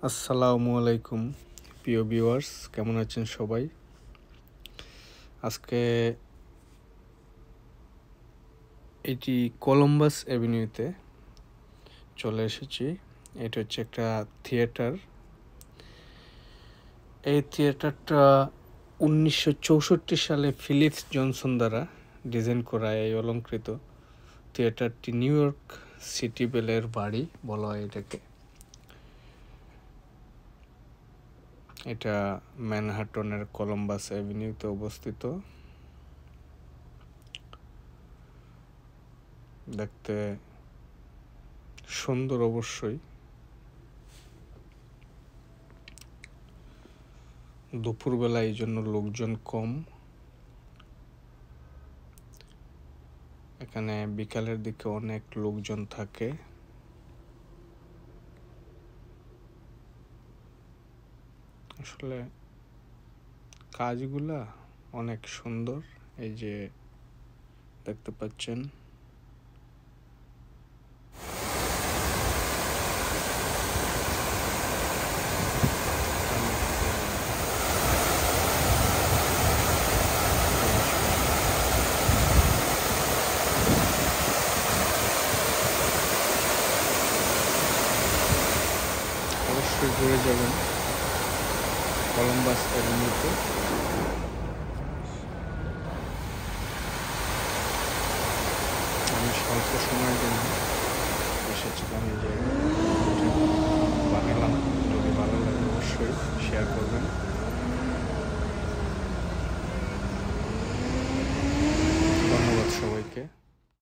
আসসালামু আলাইকুম প্রিয় ভিউয়ার্স, কেমন আছেন সবাই? আজকে এটি কলম্বাস অ্যাভিনিউতে চলে এসেছি। এটা হচ্ছে একটা থিয়েটার। এই থিয়েটারটা 1964 সালে ফিলিপস জনসন দ্বারা ডিজাইন করা এই অলংকৃত থিয়েটারটি নিউ ইয়র্ক সিটি বেলের বাড়ি বলা হয় এটাকে। এটা ম্যানহাটনের কলম্বাস অ্যাভিনিউতে অবস্থিত। দেখতে সুন্দর অবশ্যই। দুপুরবেলা এই জন্য লোকজন কম। এখানে বিকালের দিকে অনেক লোকজন থাকে। আসলে কাজগুলা অনেক সুন্দর। এই যে দেখতে পাচ্ছেন, অবশ্যই ঘুরে যাবেন কলম্বাস অ্যাভিনিউতে। আমি স্বল্প সময়ের জন্য এসেছিলাম এই জায়গায়।